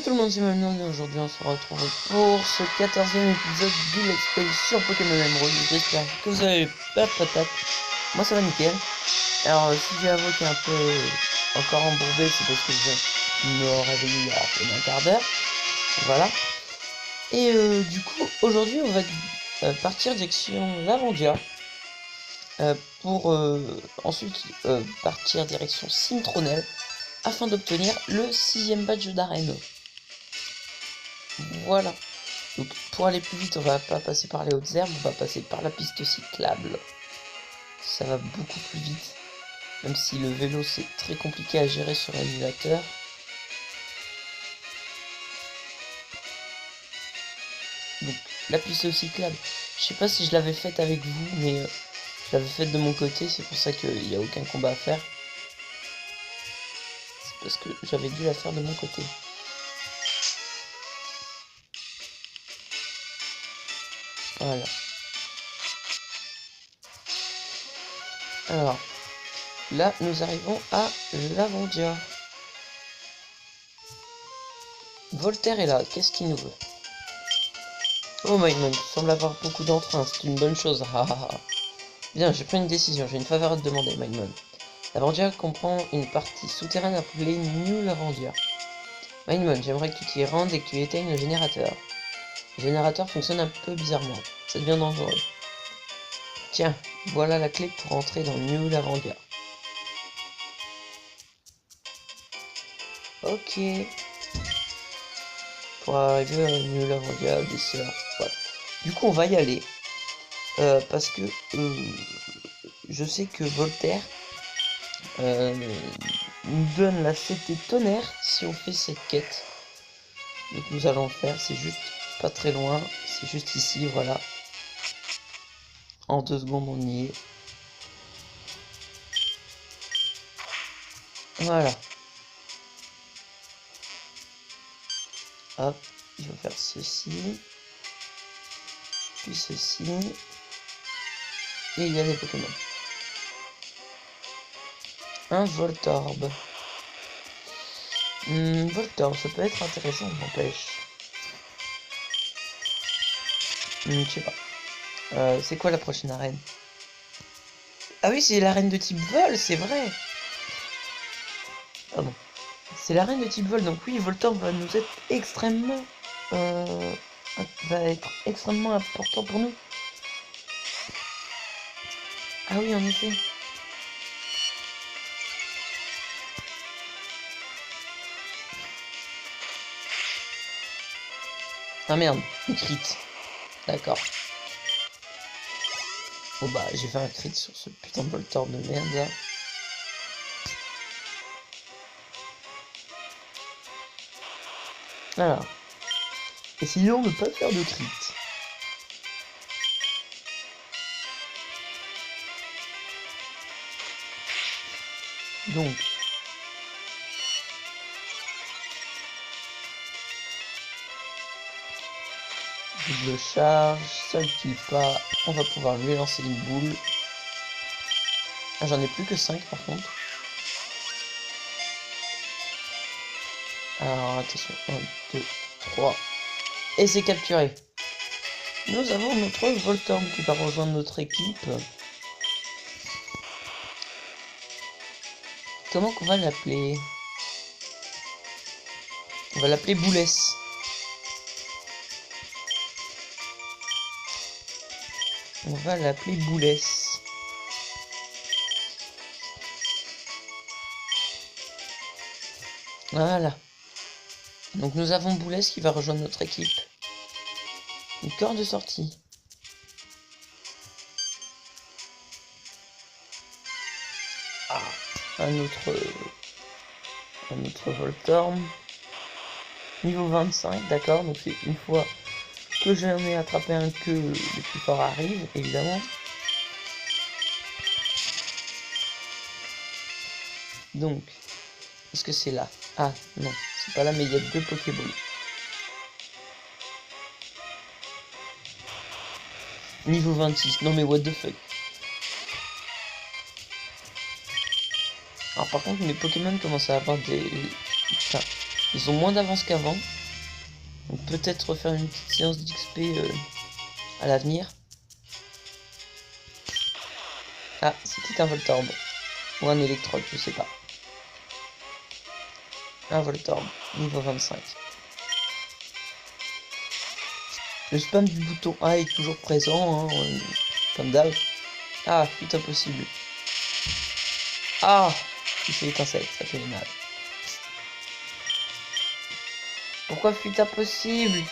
Yo tout le monde, c'est Mamnon et aujourd'hui on se retrouve pour ce 14e épisode de l'expédition Pokémon Emerald. J'espère que vous avez pas de patate. Moi ça va nickel. Alors si j'ai la voix qui est un peu encore embourbée, c'est parce que je me réveille il y a un quart d'heure. Voilà. Et du coup aujourd'hui on va partir direction Lavandia. Pour ensuite partir direction Cintronelle afin d'obtenir le 6e badge d'arène. Voilà. Donc pour aller plus vite, on va pas passer par les hautes herbes, on va passer par la piste cyclable. Ça va beaucoup plus vite. Même si le vélo c'est très compliqué à gérer sur l'émulateur. Donc la piste cyclable, je sais pas si je l'avais faite avec vous, mais je l'avais faite de mon côté, c'est pour ça qu'il n'y a aucun combat à faire. C'est parce que j'avais dû la faire de mon côté. Voilà. Alors, là, nous arrivons à Lavandia. Voltaire est là, qu'est-ce qu'il nous veut? Oh Maïmon, tu sembles avoir beaucoup d'entrain, c'est une bonne chose. Bien, j'ai pris une décision, j'ai une faveur à te demander, Maïmon. Lavandia comprend une partie souterraine appelée New Lavandia. Maïmon, j'aimerais que tu t'y rendes et que tu éteignes le générateur. Le générateur fonctionne un peu bizarrement, ça devient dangereux. Tiens, voilà la clé pour entrer dans New Lavandia. Ok. Pour arriver à New Lavandia, des sœurs. Voilà. Du coup, on va y aller. Parce que je sais que Voltaire nous donne la CT tonnerre si on fait cette quête. Donc nous allons le faire, c'est juste pas très loin. C'est juste ici, voilà. En 2 secondes, on y est. Voilà. Hop, il va faire ceci. Puis ceci. Et il y a des Pokémon. Un Voltorb. Voltorb, ça peut être intéressant, n'empêche. Je sais pas. C'est quoi la prochaine arène? Ah oui, c'est l'arène de type vol, c'est vrai. Ah bon. C'est l'arène de type vol, donc oui, Voltorb va nous être extrêmement... va être extrêmement important pour nous. Ah oui, en effet. Ah merde, une crit. D'accord. Bon bah, j'ai fait un crit sur ce putain de Voltorb de merde là. Alors. Essayons de ne pas faire de crit. Donc. Double charge, seul qu'il pas, on va pouvoir lui lancer une boule. Ah, j'en ai plus que 5 par contre. Alors attention, 1, 2, 3. Et c'est capturé. Nous avons notre Voltorb qui va rejoindre notre équipe. Comment qu'on va l'appeler? On va l'appeler Boulès. On va l'appeler Boulès. Voilà. Donc nous avons Boulès qui va rejoindre notre équipe. Une corde de sortie. Ah, un autre Voltorb. Niveau 25, d'accord. Donc c'est une fois que j'en ai attrapé un que les plus forts arrivent, évidemment. Donc, est-ce que c'est là? Ah, non, c'est pas là, mais il y a 2 Pokéballs. Niveau 26, non mais what the fuck. Alors par contre, mes Pokémon commencent à avoir des... Enfin, Ils ont moins d'avance qu'avant. Donc peut-être refaire une petite séance d'XP à l'avenir. Ah, c'était un Voltorb. Ou un Electrode, je sais pas. Un Voltorb, niveau 25. Le spam du bouton A est toujours présent, hein, comme d'hab. Ah, putain possible. Ah, il fait étincelle, ça fait mal. Pourquoi fuite impossible?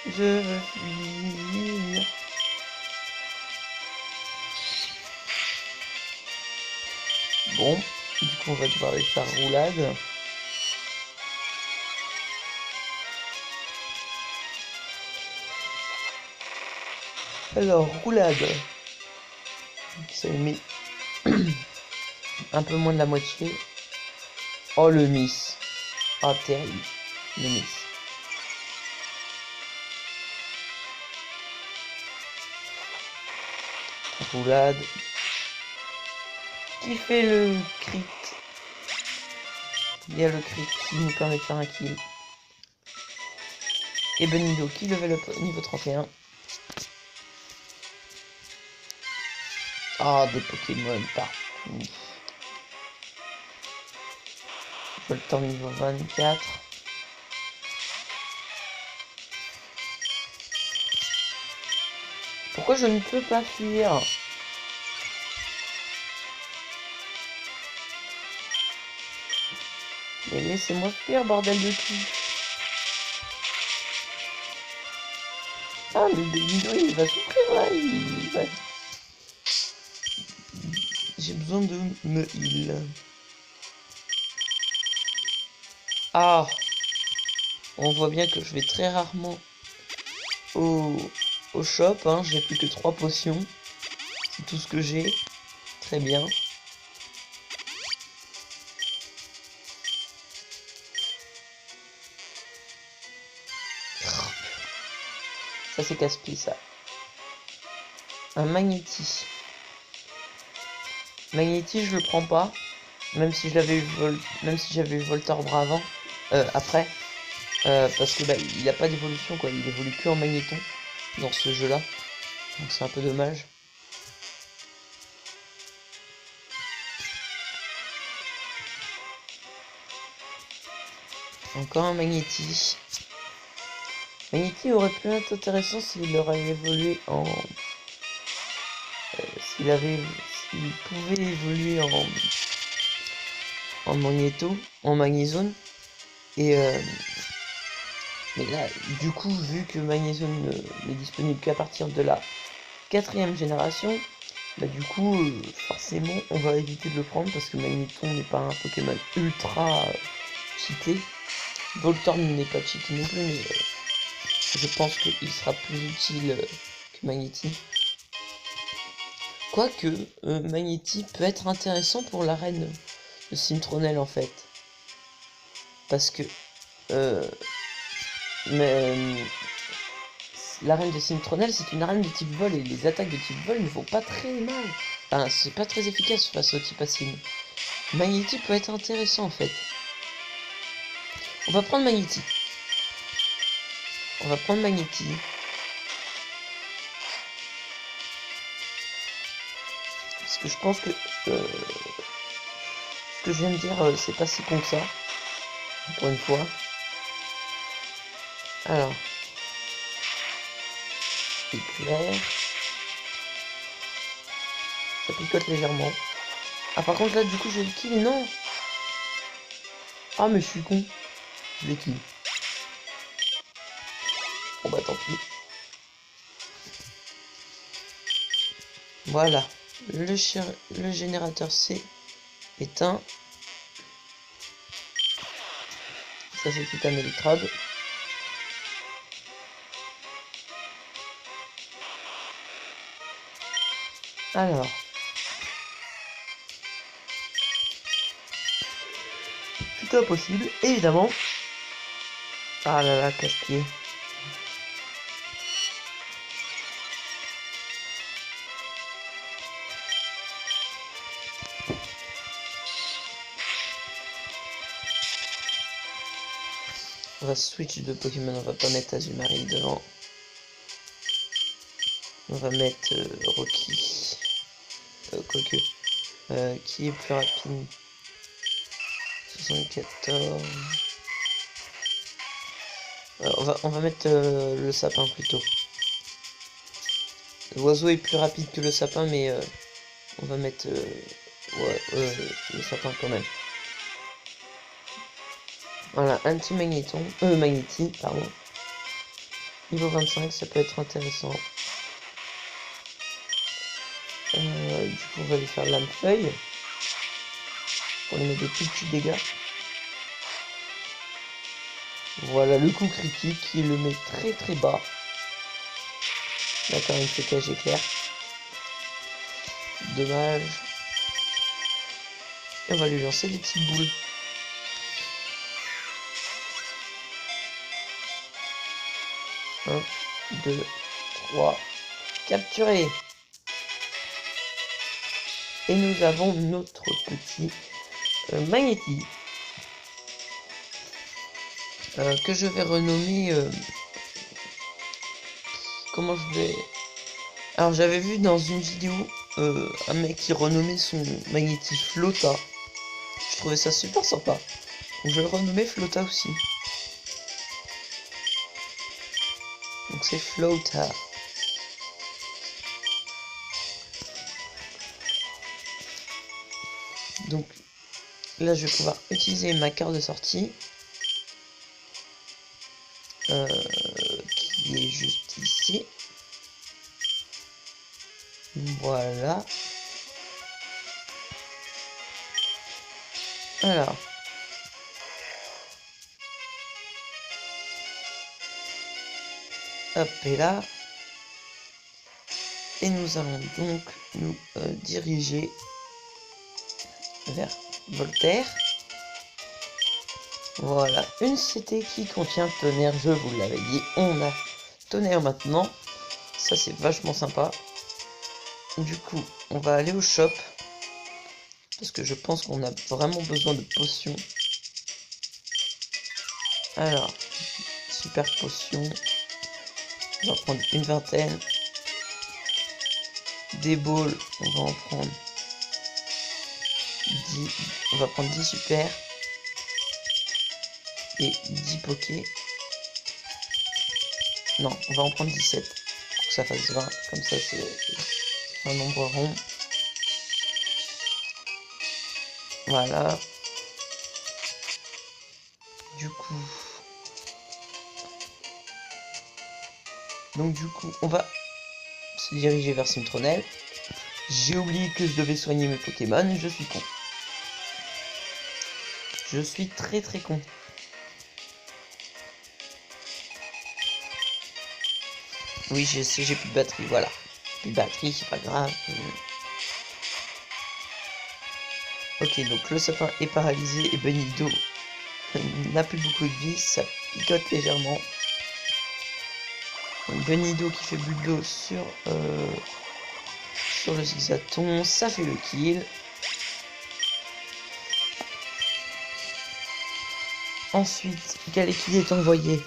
Je veux fuir. Bon, du coup on va devoir les faire roulade. Alors, roulade. Ça met un peu moins de la moitié. Oh le miss. Ah terrible. Le miss. Roulade. Qui fait le crit? Il y a le crit qui nous permet de faire un kill. Et Benido qui level up niveau 31. Ah, des Pokémon partout. Voltorb niveau 24. Pourquoi je ne peux pas fuir? Mais laissez-moi fuir, bordel de cul. Ah, mais Benido, il va souffrir là. J'ai besoin de me heal. Ah, on voit bien que je vais très rarement au shop. Hein. J'ai plus que 3 potions. C'est tout ce que j'ai. Très bien. Ça c'est casse-pied ça. Un Magnéti. Magnéti je le prends pas. Même si je l'avais eu même si j'avais eu Voltorb avant. Après. Parce que bah il a pas d'évolution quoi. Il évolue que en magnéton dans ce jeu là. Donc c'est un peu dommage. Encore un Magnéti. Magnéti aurait pu être intéressant s'il aurait évolué en... S'il pouvait évoluer en magnéto, en magnézone. Et mais là, du coup, vu que magnézone n'est disponible qu'à partir de la 4e génération, bah du coup, forcément, on va éviter de le prendre parce que Magnéton n'est pas un Pokémon ultra cheaté. Voltorb n'est pas cheaté non plus, mais je pense qu'il sera plus utile que Magnéti. Quoique, Magnéti peut être intéressant pour l'arène de Cintronel en fait. Parce que l'arène de Cintronel c'est une arène de type vol et les attaques de type vol ne vont pas très mal. Enfin, c'est pas très efficace face au type acide. Magnéti peut être intéressant en fait. On va prendre Magnéti. On va prendre Magnéti. Parce que je pense que ce que je viens de dire, c'est pas si con que ça. Pour une fois. Alors. Éclair. Ça picote légèrement. Ah par contre là du coup j'ai le kill, non. Ah mais je suis con. Je l'ai kill. Bon bah tant pis. Voilà. Le générateur C éteint. Ça c'est un électrode. Alors. Putain possible, évidemment. Ah là là, casse-pied. On va switch de Pokémon, on va pas mettre Azumarill devant. On va mettre Rocky. Quoique. Qui est plus rapide? 74. On va mettre le sapin plutôt. L'oiseau est plus rapide que le sapin, mais on va mettre le sapin quand même. Voilà, anti-magnéton, magnéti, pardon. Niveau 25, ça peut être intéressant. Du coup, on va lui faire lame-feuille. Pour lui mettre des tout petits dégâts. Voilà le coup critique qui le met très très bas. D'accord, il fait cage éclair. Dommage. Et on va lui lancer des petites boules. Un, 2, 3. Capturé. Et nous avons notre petit Magnéti. Que je vais renommer... comment je vais... Alors j'avais vu dans une vidéo un mec qui renommait son Magnéti Flotta. Je trouvais ça super sympa. Donc je vais le renommer Flotta aussi. Donc c'est Flotta. Donc là je vais pouvoir utiliser ma carte de sortie. Qui est juste ici. Voilà. Alors. Hop, et là. Et nous allons donc nous diriger vers Voltaire. Voilà, une cité qui contient tonnerre, je vous l'avais dit. On a tonnerre maintenant. Ça, c'est vachement sympa. Du coup, on va aller au shop. Parce que je pense qu'on a vraiment besoin de potions. Alors, super potion. On va prendre une vingtaine. Des balls, on va en prendre 10. On va prendre 10 super. Et 10 pokés. Non, on va en prendre 17. Pour que ça fasse 20. Comme ça, c'est un nombre rond. Voilà. Du coup... Donc du coup, on va se diriger vers Citronelle. J'ai oublié que je devais soigner mes Pokémon. Je suis con. Je suis très très con. Oui, je sais, j'ai plus de batterie, voilà. Plus de batterie, c'est pas grave. Ok, donc le sapin est paralysé et Benido n'a plus beaucoup de vie, ça picote légèrement. Benido qui fait bulle d'eau sur le zigzaton, ça fait le kill. Ensuite, Galeki est envoyé.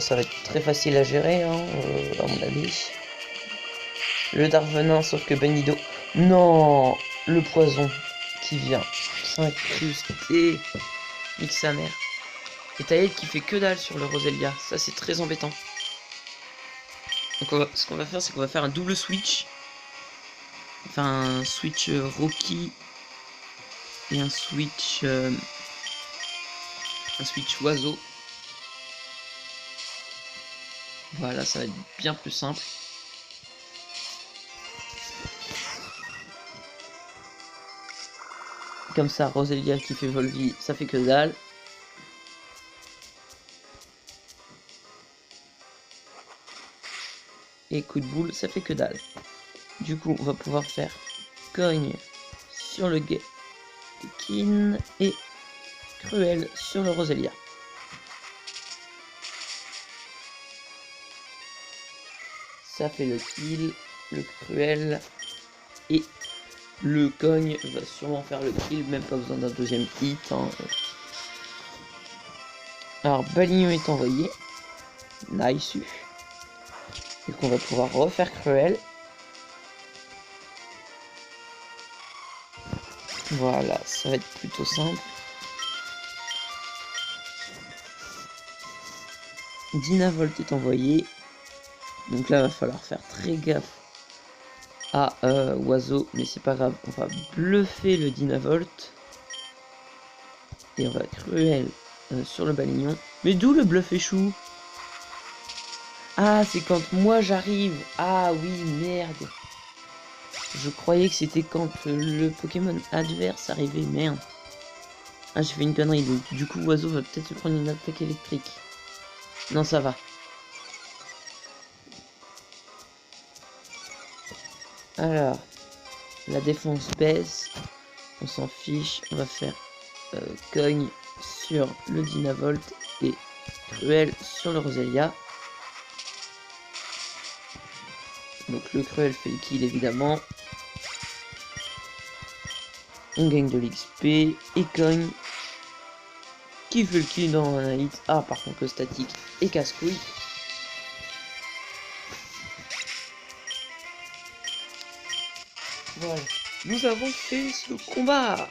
Ça va être très facile à gérer, hein, à mon avis. Le Darvenin, sauf que Benido... Non, le poison qui vient s'incruster. Nique sa mère. Et Taïd qui fait que dalle sur le Roselia. Ça, c'est très embêtant. Donc ce qu'on va faire, c'est qu'on va faire un double switch. Enfin, un switch Rocky et un switch oiseau. Voilà, ça va être bien plus simple. Comme ça, Roselia qui fait Volvi, ça fait que dalle. Et coup de boule, ça fait que dalle. Du coup, on va pouvoir faire cogne sur le Gekin et cruel sur le Roselia. Ça fait le kill, le cruel et le cogne va sûrement faire le kill, même pas besoin d'un deuxième hit. Hein. Alors, Balignon est envoyé. Nice. Et qu'on va pouvoir refaire Cruel. Voilà, ça va être plutôt simple. Dynavolt est envoyé. Donc là, va falloir faire très gaffe à Oiseau. Mais c'est pas grave, on va bluffer le Dynavolt. Et on va Cruel sur le Balignon. Mais d'où le bluff échoue? Ah, c'est quand moi j'arrive. Ah oui, merde. Je croyais que c'était quand le Pokémon adverse arrivait. Merde. Ah, j'ai fait une connerie. Du coup, Oiseau va peut-être se prendre une attaque électrique. Non, ça va. Alors, la défense baisse. On s'en fiche. On va faire cogne sur le Dynavolt et Cruel sur le Roselia. Donc le Cruel fait le kill évidemment. On gagne de l'XP et cogne qui fait le kill dans un hit. Ah, par contre le statique est casse-couille. Voilà, nous avons fait ce combat.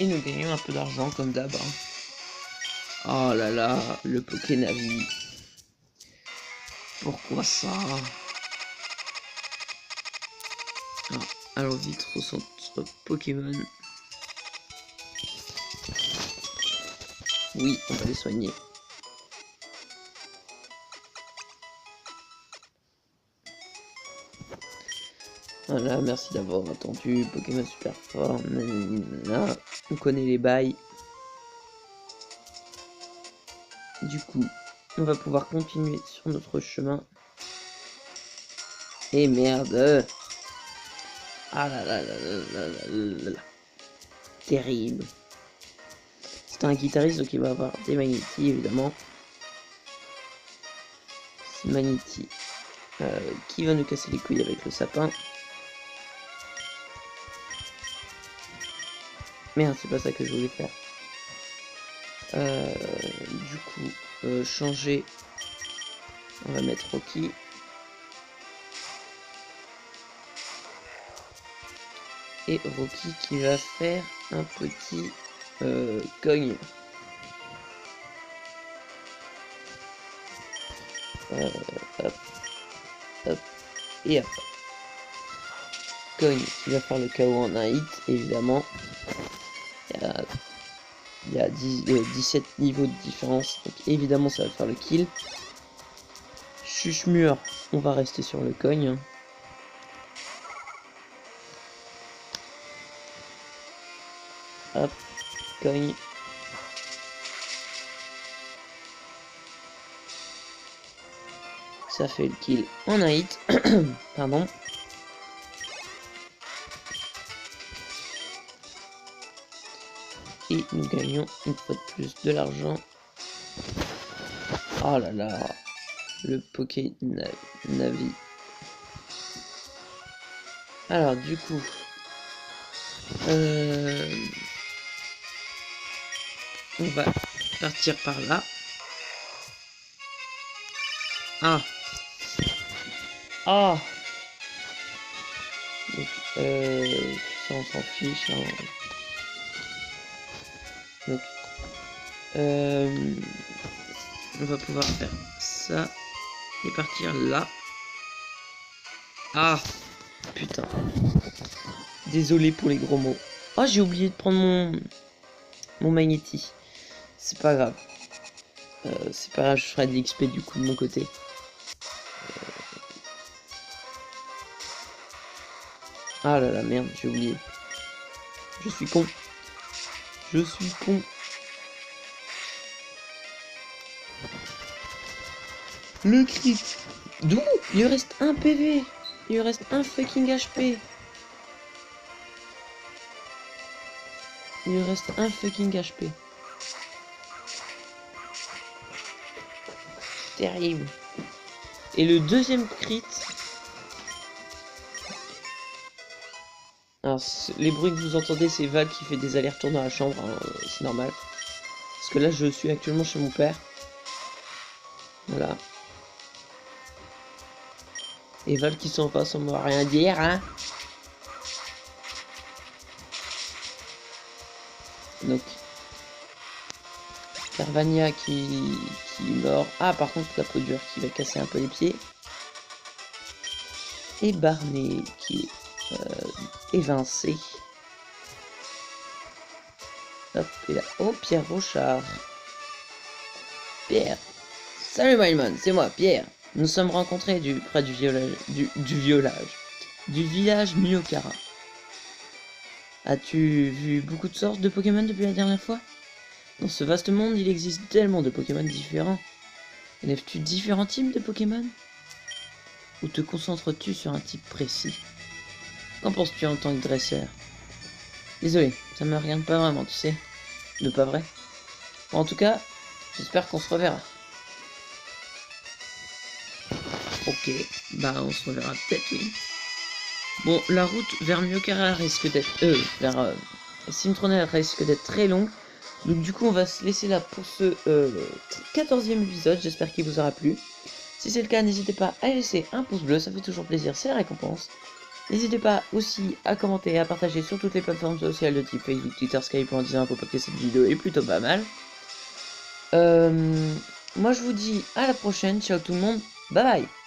Et nous gagnons un peu d'argent comme d'hab. Oh là là, le Pokénavi. Pourquoi ça? Alors vite, recentre Pokémon. Oui, on va les soigner. Voilà, merci d'avoir attendu. Pokémon super fort. Nanana. On connaît les bails. Du coup, on va pouvoir continuer sur notre chemin. Et merde. Ah là là là là là là là. Terrible. C'est un guitariste donc il va avoir des Magnétis évidemment. C'est Magnéti qui va nous casser les couilles avec le sapin. Merde, c'est pas ça que je voulais faire. Du coup, changer. On va mettre Rocky. Et Rocky qui va faire un petit cogne. Hop, hop, et hop. Cogne qui va faire le KO en un hit, évidemment. Il y a 17 niveaux de différence, donc évidemment ça va faire le kill. Chuchemur, on va rester sur le cogne. Hop, cogne. Ça fait le kill en un hit. Pardon. Et nous gagnons une fois de plus de l'argent. Oh là là, le Pokénavi. Alors du coup, on va partir par là. Ah. Ah. Donc, ça on s'en fiche. Hein. Donc, on va pouvoir faire ça et partir là. Ah, putain. Désolé pour les gros mots. Oh, j'ai oublié de prendre mon Magnéti. C'est pas grave. C'est pas grave, je ferai de l'XP du coup de mon côté. Ah là là, merde, j'ai oublié. Je suis con. Je suis con. Le crit. D'où? Il lui reste un PV. Il lui reste un fucking HP. Il lui reste un fucking HP. Terrible. Et le deuxième crit. Alors, les bruits que vous entendez, c'est Val qui fait des allers-retours dans la chambre, hein, c'est normal. Parce que là, je suis actuellement chez mon père. Voilà. Et Val qui s'en passe, on va rien dire, hein. Donc, Carvania qui mord. Ah, par contre, la peau dure qui va casser un peu les pieds. Et Barney qui est évincé. Hop, et là. Oh, Pierre Rochard. Pierre. Salut Wildman, c'est moi, Pierre. Nous sommes rencontrés près du village Myokara. As-tu vu beaucoup de sortes de Pokémon depuis la dernière fois? Dans ce vaste monde, il existe tellement de Pokémon différents. Élèves-tu différents types de Pokémon? Ou te concentres-tu sur un type précis? Qu'en penses-tu en tant que dresseur? Désolé, ça me regarde pas vraiment, tu sais. Ne pas vrai? Bon, en tout cas, j'espère qu'on se reverra. Ok, bah on se reverra peut-être, oui. Bon, la route vers Myokara risque d'être... vers Simtronel risque d'être très longue. Donc du coup, on va se laisser là pour ce 14e épisode. J'espère qu'il vous aura plu. Si c'est le cas, n'hésitez pas à laisser un pouce bleu, ça fait toujours plaisir, c'est la récompense. N'hésitez pas aussi à commenter et à partager sur toutes les plateformes sociales de type Facebook, Twitter, Skype en disant à propos que cette vidéo est plutôt pas mal. Moi je vous dis à la prochaine, ciao tout le monde, bye bye.